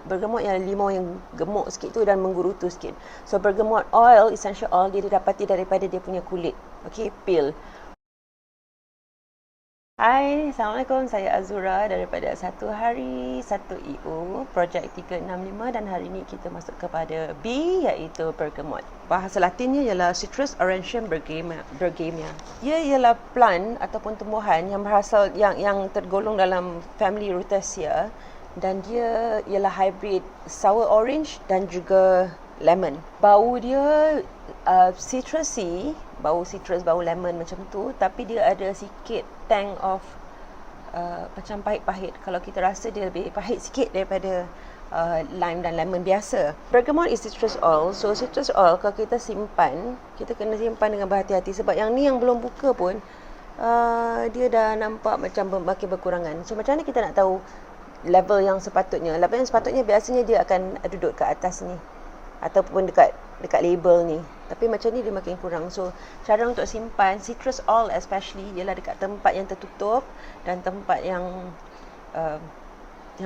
bergamot yang limau yang gemuk sikit tu dan menggerutu sikit. So bergamot oil, essential oil, dia didapati daripada dia punya kulit. Okay, peel. Hai, Assalamualaikum. Saya Azura daripada Satu Hari Satu EU, Projek 365, dan hari ini kita masuk kepada B, iaitu bergamot. Bahasa Latinnya ialah Citrus aurantium bergamia. Ia ialah plant ataupun tumbuhan yang berasal yang tergolong dalam family Rutaceae, dan dia ialah hybrid sour orange dan juga lemon. Bau dia citrusy, bau citrus, bau lemon macam tu, tapi dia ada sikit tang of macam pahit-pahit. Kalau kita rasa dia lebih pahit sikit daripada lime dan lemon biasa. Bergamot is citrus oil. So citrus oil kalau kita simpan, kita kena simpan dengan berhati-hati, sebab yang ni yang belum buka pun dia dah nampak macam makin berkurangan. So macam mana kita nak tahu level yang sepatutnya? Level yang sepatutnya biasanya dia akan duduk kat atas ni, ataupun dekat label ni. Tapi macam ni dia makin kurang. So cara untuk simpan citrus oil especially ialah dekat tempat yang tertutup dan tempat yang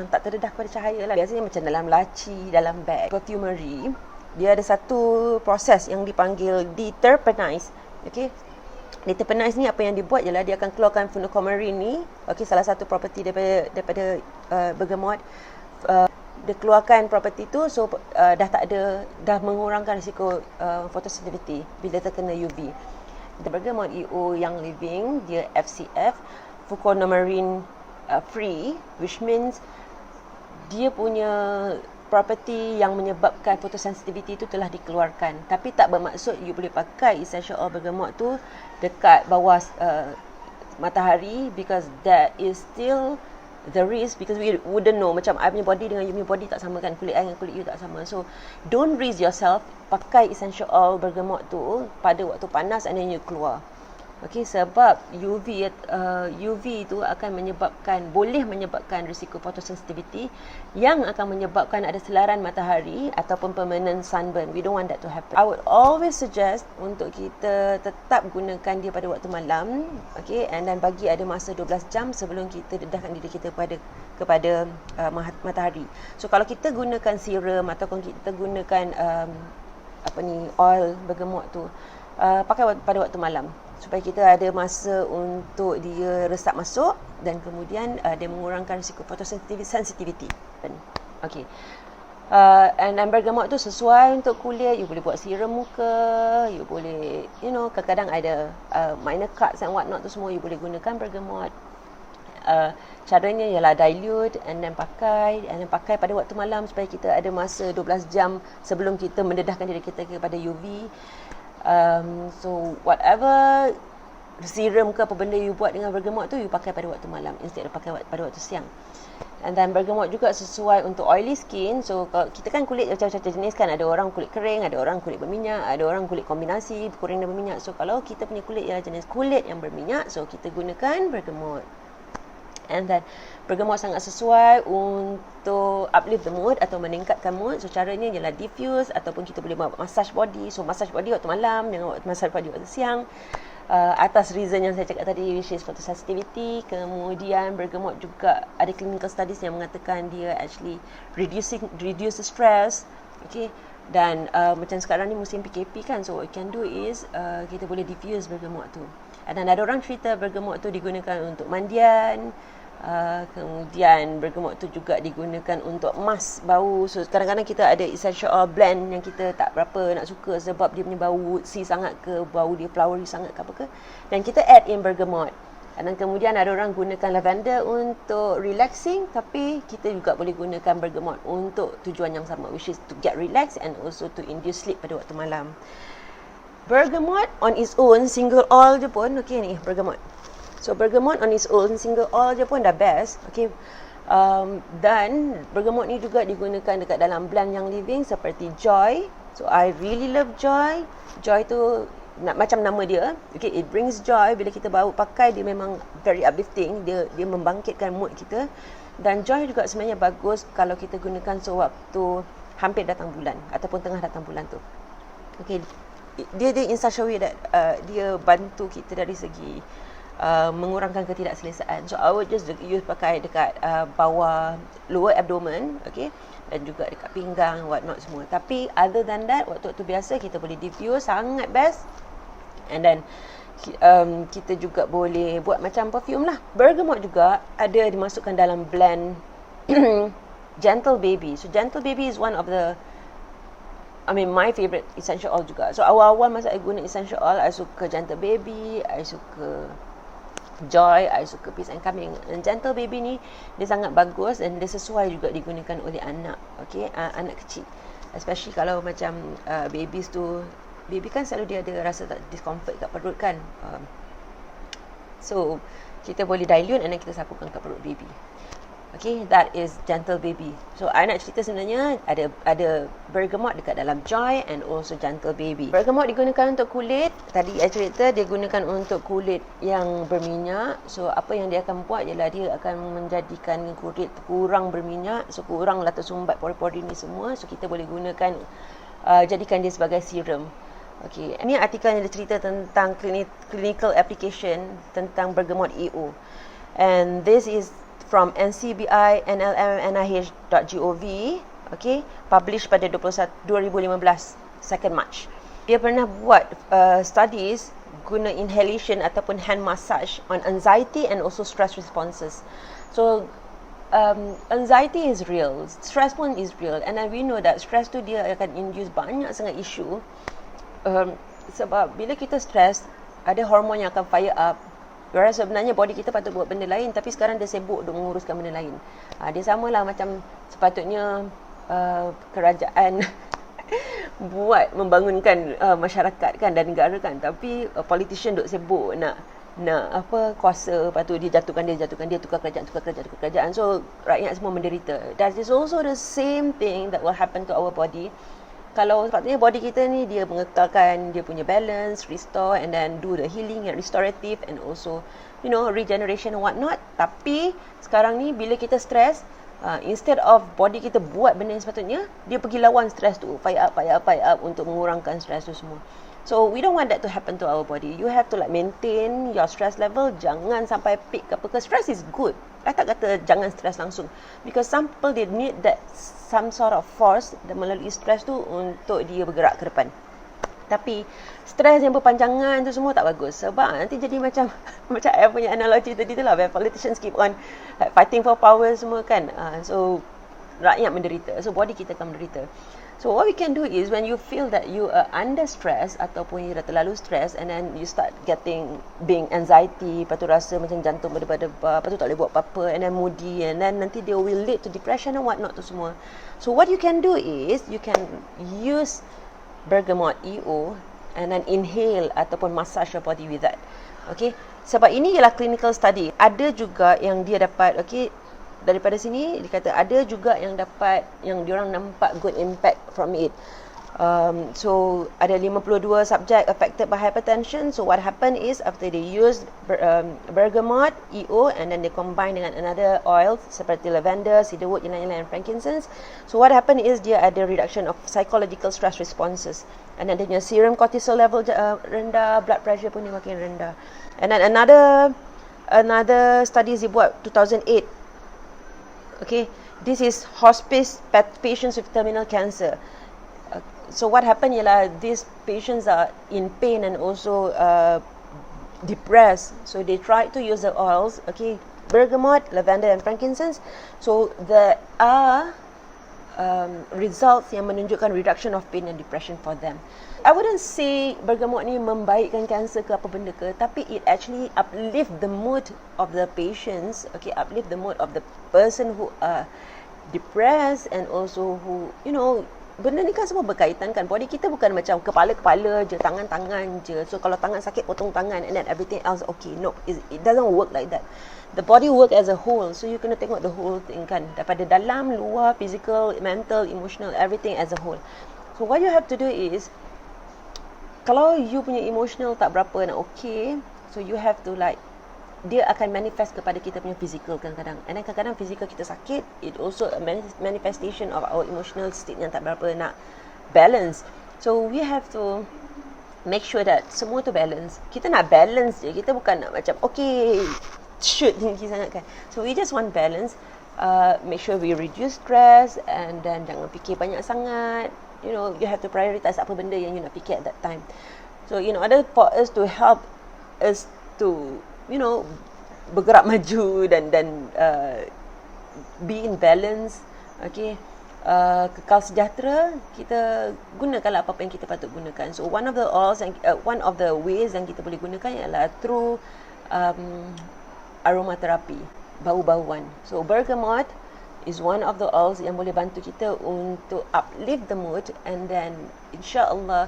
tak terdedah kepada cahaya lah. Biasanya macam dalam laci, dalam bag. Perfumery, dia ada satu proses yang dipanggil deterpenize. Okay, deterpenize ni apa yang dibuat ialah dia akan keluarkan phenocoumarin ni. Okay, salah satu property daripada bergamot. Dia keluarkan property tu, so dah mengurangkan risiko photosensitivity bila terkena UV. Bergamot EU yang living, dia FCF, fluconoumarine free, which means dia punya property yang menyebabkan photosensitivity tu telah dikeluarkan. Tapi tak bermaksud you boleh pakai essential oil bergamot tu dekat bawah matahari, because that is still the risk, because we wouldn't know. Macam I punya body dengan you punya body tak sama kan, kulit I dengan kulit you tak sama. So don't risk yourself pakai essential oil bergamot tu pada waktu panas and then you keluar. Okay, sebab UV tu akan boleh menyebabkan risiko photosensitivity yang akan menyebabkan ada selaran matahari ataupun permanent sunburn. We don't want that to happen. I would always suggest untuk kita tetap gunakan dia pada waktu malam, okay, and then bagi ada masa 12 jam sebelum kita dedahkan diri kita kepada matahari. So kalau kita gunakan serum ataupun kita gunakan oil bergamot tu, pakai pada waktu malam supaya kita ada masa untuk dia resap masuk dan kemudian dia mengurangkan risiko photosensitivity. Okay. And bergamot tu sesuai untuk kulit. You boleh buat serum muka, you boleh, kadang-kadang ada minor cuts and what not tu semua you boleh gunakan bergamot. Caranya ialah dilute and then pakai pada waktu malam supaya kita ada masa 12 jam sebelum kita mendedahkan diri kita kepada UV. So whatever serum ke apa benda you buat dengan bergamot tu, you pakai pada waktu malam instead of pakai pada waktu siang. And then bergamot juga sesuai untuk oily skin. So kita kan kulit macam-macam jenis kan. Ada orang kulit kering, ada orang kulit berminyak, ada orang kulit kombinasi kering dan berminyak. So kalau kita punya kulit ialah jenis kulit yang berminyak, so kita gunakan bergamot. And then bergamot sangat sesuai untuk uplift the mood atau meningkatkan mood. So caranya ialah diffuse ataupun kita boleh buat massage body. So massage body waktu malam dengan massage body waktu siang, atas reason yang saya cakap tadi, which is photosensitivity. Kemudian bergamot juga ada clinical studies yang mengatakan dia actually reduce the stress. Okay. Dan macam sekarang ni musim PKP kan, so what you can do is kita boleh diffuse bergamot tu. Dan ada orang cerita bergamot tu digunakan untuk mandian. Kemudian bergamot tu juga digunakan untuk mask bau. So kadang-kadang kita ada essential oil blend yang kita tak berapa nak suka sebab dia punya bau woodsy sangat ke, bau dia flowery sangat ke apa ke, dan kita add in bergamot. Dan kemudian ada orang gunakan lavender untuk relaxing, tapi kita juga boleh gunakan bergamot untuk tujuan yang sama, which is to get relaxed and also to induce sleep pada waktu malam. Bergamot on its own, single oil je pun, okay ni bergamot. So bergamot on its own, single oil je pun dah best. Okay. Dan bergamot ni juga digunakan dekat dalam blend yang living seperti Joy. So I really love Joy. Joy tu macam nama dia, okay, it brings joy. Bila kita baru pakai, dia memang very uplifting. Dia membangkitkan mood kita. Dan Joy juga sebenarnya bagus kalau kita gunakan sewaktu hampir datang bulan ataupun tengah datang bulan tu. Okay, dia in such a way that dia bantu kita dari segi mengurangkan ketidakselesaan. So I would just use pakai dekat bawah lower abdomen, okay, dan juga dekat pinggang, whatnot semua. Tapi other than that, waktu-waktu biasa kita boleh diffuse, sangat best. And then kita juga boleh buat macam perfume lah. Bergamot juga ada dimasukkan dalam blend Gentle Baby. So Gentle Baby is one of the, my favorite essential oil juga. So awal-awal masa I guna essential oil, I suka Gentle Baby, I suka Joy, I suka Peace and Calming. And Gentle Baby ni dia sangat bagus dan dia sesuai juga digunakan oleh anak, okay, anak kecil. Especially kalau macam babies tu, baby kan selalu dia ada rasa discomfort kat perut kan. So kita boleh dilute and then kita sapukan kat perut baby. Okay, that is Gentle Baby. So I nak cerita sebenarnya ada bergamot dekat dalam Joy and also Gentle Baby. Bergamot digunakan untuk kulit. Tadi I cerita dia gunakan untuk kulit yang berminyak. So apa yang dia akan buat ialah dia akan menjadikan kulit kurang berminyak. So kuranglah tersumbat pori-pori ni semua. So kita boleh gunakan jadikan dia sebagai serum. Okay, ini artikel yang dia cerita tentang clinical application tentang bergamot EO. And this is from ncbi.nlm.nih.gov, okay, published pada 2015, 2nd March. Dia pernah buat studies guna inhalation ataupun hand massage on anxiety and also stress responses. So anxiety is real, stress pun is real, and then we know that stress tu dia akan induce banyak sangat isu. Sebab bila kita stress, ada hormon yang akan fire up. Whereas sebenarnya body kita patut buat benda lain, tapi sekarang dia sibuk untuk menguruskan benda lain. Dia samalah macam sepatutnya kerajaan membangunkan masyarakat kan dan negara kan, tapi politician duk sibuk nak kuasa, lepas tu dia jatuhkan dia, tukar kerajaan. So rakyat semua menderita. That is also the same thing that will happen to our body. Kalau sepatutnya body kita ni dia mengekalkan dia punya balance, restore and then do the healing and restorative and also regeneration and whatnot. Tapi sekarang ni bila kita stress, instead of body kita buat benda yang sepatutnya, dia pergi lawan stress tu, fight up untuk mengurangkan stress tu semua. So we don't want that to happen to our body. You have to maintain your stress level, jangan sampai peak apa. Because stress is good. I tak kata jangan stress langsung, because some people they need that some sort of force melalui stress tu untuk dia bergerak ke depan. Tapi stres yang berpanjangan tu semua tak bagus, sebab nanti jadi macam I punya analogi tadi tu lah, where politicians keep on fighting for power semua kan. So rakyat menderita, so body kita akan menderita. So what we can do is when you feel that you are under stress ataupun you dah terlalu stress and then you start being anxiety, lepas tu rasa macam jantung berdebar-debar, lepas tu tak boleh buat apa-apa and then moody and then nanti dia will lead to depression and whatnot tu semua. So what you can do is you can use bergamot EO and then inhale ataupun massage your body with that. Okay, sebab ini ialah clinical study. Ada juga yang dia dapat, okay, daripada sini dia kata ada juga yang dapat, yang diorang nampak good impact from it. So ada 52 subject affected by hypertension. So what happened is after they use bergamot, EO and then they combine dengan another oil seperti lavender, cedarwood, ylang-ylang and frankincense. So what happened is dia ada reduction of psychological stress responses. And then dia serum cortisol level rendah, blood pressure pun dia makin rendah. And then another studies dibuat 2008. Okay, this is hospice patients with terminal cancer. So what happened ialah these patients are in pain and also depressed. So they tried to use the oils, okay, bergamot, lavender and frankincense. So there are results yang menunjukkan reduction of pain and depression for them. I wouldn't say bergamot ni membaikkan kanser ke apa benda ke, tapi it actually uplift the mood of the patients, okay, uplift the mood of the person who are depressed and also who, benda ni kan semua berkaitan kan. Body kita bukan macam kepala-kepala je, tangan-tangan je. So kalau tangan sakit potong tangan and then everything else okay. No, it doesn't work like that. The body work as a whole. So you kena tengok the whole thing kan, daripada dalam, luar, physical, mental, emotional, everything as a whole. So what you have to do is, kalau you punya emotional tak berapa nak okay, so you have to dia akan manifest kepada kita punya physical kadang-kadang. And then kadang-kadang physical kita sakit, it also a manifestation of our emotional state yang tak berapa nak balance. So we have to make sure that semua tu balance. Kita nak balance je. Kita bukan nak macam okay shoot tinggi sangat kan. So we just want balance. Make sure we reduce stress, and then jangan fikir banyak sangat. You know, you have to prioritize apa benda yang you nak fikir at that time. So in order for us to help us to, you know, bergerak maju dan be in balance, okay, kekal sejahtera, kita gunakanlah apa-apa yang kita patut gunakan. So one of the ways yang kita boleh gunakan ialah through aromaterapi, bau-bauan. So bergamot is one of the oils yang boleh bantu kita untuk uplift the mood, and then insya-Allah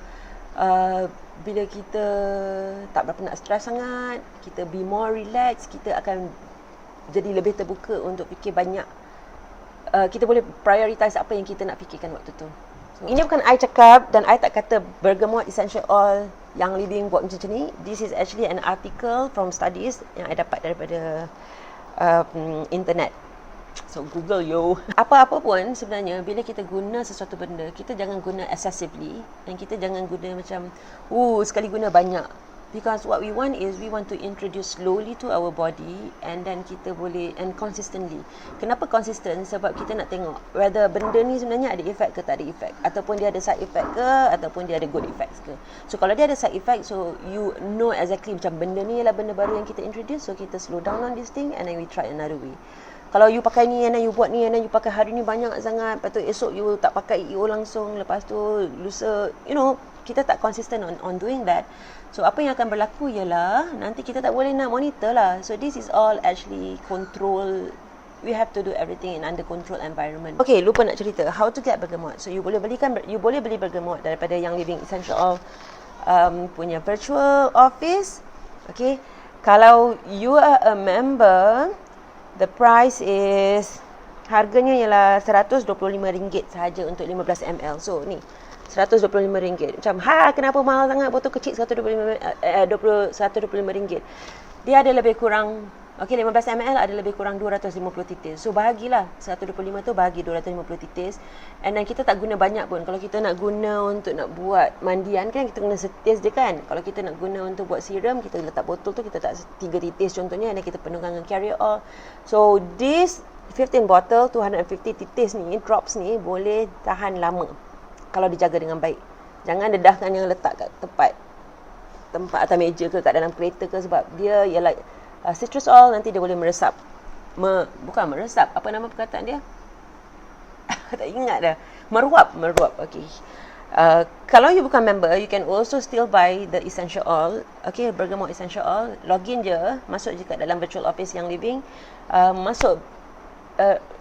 bila kita tak berapa nak stres sangat, kita be more relaxed, kita akan jadi lebih terbuka untuk fikir banyak. Kita boleh prioritize apa yang kita nak fikirkan waktu tu. So, ini bukan I cakap, dan I tak kata bergamot essential oil yang living buat macam ni. This is actually an article from studies yang I dapat daripada internet. So Google yo. Apa-apa pun sebenarnya bila kita guna sesuatu benda, kita jangan guna excessively, dan kita jangan guna macam sekali guna banyak. Because what we want is we want to introduce slowly to our body, and then kita boleh, and consistently. Kenapa consistent? Sebab kita nak tengok whether benda ni sebenarnya ada effect ke tak ada effect, ataupun dia ada side effect ke, ataupun dia ada good effects ke. So kalau dia ada side effect, so you know exactly macam benda ni ialah benda baru yang kita introduce, so kita slow down on this thing and then we try another way. Kalau you pakai ni, and then you buat ni, and then you pakai hari ni banyak sangat, lepas tu esok you tak pakai EO langsung, lepas tu lusa, you know, kita tak consistent on doing that. So apa yang akan berlaku ialah nanti kita tak boleh nak monitor lah. So this is all actually control. We have to do everything in under control environment. Okay, lupa nak cerita how to get bergamot. So you boleh beli bergamot daripada Young Living Essential Oil punya virtual office. Okay, kalau you are a member, the price is, harganya ialah RM125 sahaja untuk 15 ml. So ni RM125. Macam kenapa mahal sangat botol kecil RM125? Dia ada lebih kurang, 15 ml ada lebih kurang 250 titis. So bahagilah 125 tu bahagi 250 titis. And then kita tak guna banyak pun. Kalau kita nak guna untuk nak buat mandian kan, kita guna setis je kan. Kalau kita nak guna untuk buat serum, kita letak botol tu, kita tak 3 titis contohnya, dan kita penuhkan dengan carrier oil. So this 15 bottle 250 titis ni, drops ni boleh tahan lama kalau dijaga dengan baik. Jangan dedahkan yang letak kat tempat atas meja ke, kat dalam kereta ke, sebab dia ialah citrus oil, nanti dia boleh meresap. Bukan meresap, apa nama perkataan dia? Tak ingat dah. Meruap. Okay. Kalau you bukan member, you can also still buy the essential oil. Okay, bergamot essential oil. Login je, masuk je kat dalam virtual office Young Living. Masuk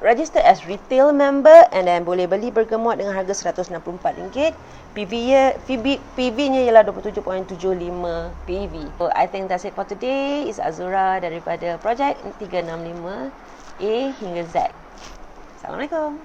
register as retail member, and then boleh beli bergamot dengan harga RM164. PV-nya ialah 27.75 PV. So I think that's it for today. Is Azura daripada projek 365A hingga Z. Assalamualaikum.